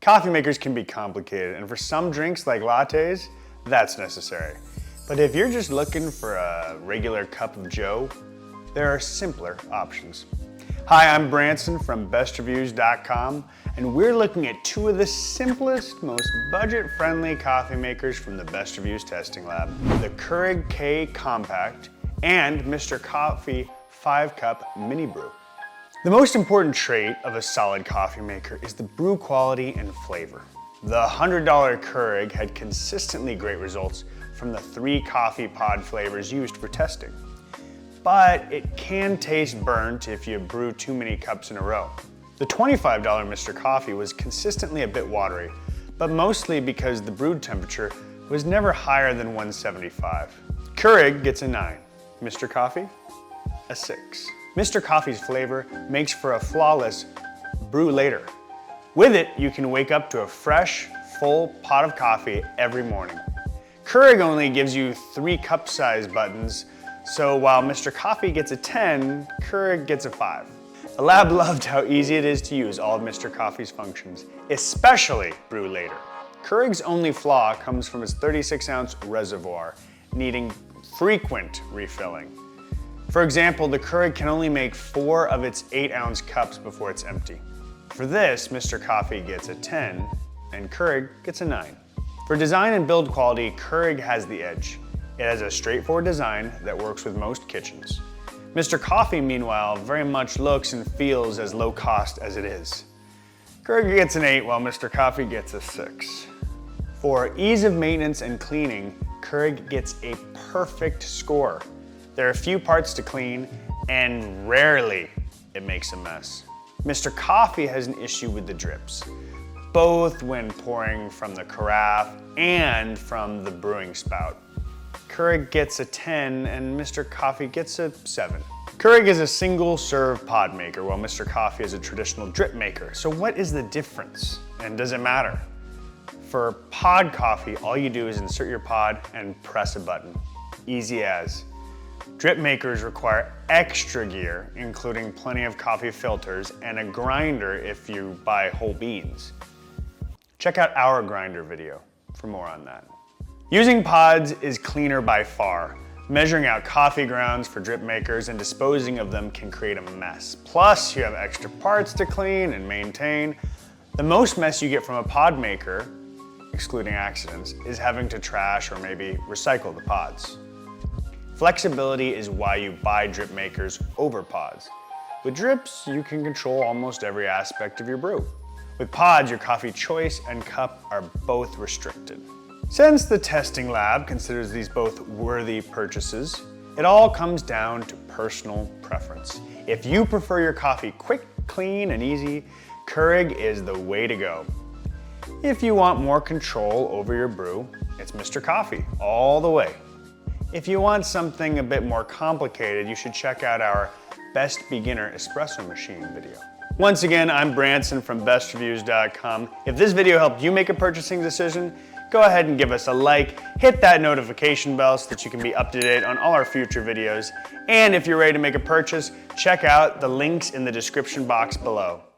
Coffee makers can be complicated, and for some drinks like lattes, that's necessary. But if you're just looking for a regular cup of joe, there are simpler options. Hi, I'm Branson from bestreviews.com, and we're looking at two of the simplest, most budget-friendly coffee makers from the Best Reviews testing lab, the Keurig K Compact and Mr. Coffee 5-Cup Mini Brew. The most important trait of a solid coffee maker is the brew quality and flavor. The $100 Keurig had consistently great results from the 3 coffee pod flavors used for testing. But it can taste burnt if you brew too many cups in a row. The $25 Mr. Coffee was consistently a bit watery, but mostly because the brewed temperature was never higher than 175. Keurig gets a 9, Mr. Coffee, a 6. Mr. Coffee's flavor makes for a flawless brew later. With it, you can wake up to a fresh, full pot of coffee every morning. Keurig only gives you 3 cup size buttons, so while Mr. Coffee gets a 10, Keurig gets a 5. The lab loved how easy it is to use all of Mr. Coffee's functions, especially brew later. Keurig's only flaw comes from its 36-ounce reservoir, needing frequent refilling. For example, the Keurig can only make 4 of its 8-ounce cups before it's empty. For this, Mr. Coffee gets a 10 and Keurig gets a 9. For design and build quality, Keurig has the edge. It has a straightforward design that works with most kitchens. Mr. Coffee, meanwhile, very much looks and feels as low cost as it is. Keurig gets an 8 while Mr. Coffee gets a 6. For ease of maintenance and cleaning, Keurig gets a perfect score. There are few parts to clean, and rarely it makes a mess. Mr. Coffee has an issue with the drips, both when pouring from the carafe and from the brewing spout. Keurig gets a 10 and Mr. Coffee gets a 7. Keurig is a single serve pod maker while Mr. Coffee is a traditional drip maker. So what is the difference, and does it matter? For pod coffee, all you do is insert your pod and press a button. Easy as. Drip makers require extra gear, including plenty of coffee filters and a grinder if you buy whole beans. Check out our grinder video for more on that. Using pods is cleaner by far. Measuring out coffee grounds for drip makers and disposing of them can create a mess. Plus, you have extra parts to clean and maintain. The most mess you get from a pod maker, excluding accidents, is having to trash or maybe recycle the pods. Flexibility is why you buy drip makers over pods. With drips, you can control almost every aspect of your brew. With pods, your coffee choice and cup are both restricted. Since the testing lab considers these both worthy purchases, it all comes down to personal preference. If you prefer your coffee quick, clean, and easy, Keurig is the way to go. If you want more control over your brew, it's Mr. Coffee all the way. If you want something a bit more complicated, you should check out our Best Beginner Espresso Machine video. Once again, I'm Branson from bestreviews.com. If this video helped you make a purchasing decision, go ahead and give us a like, hit that notification bell so that you can be up to date on all our future videos. And if you're ready to make a purchase, check out the links in the description box below.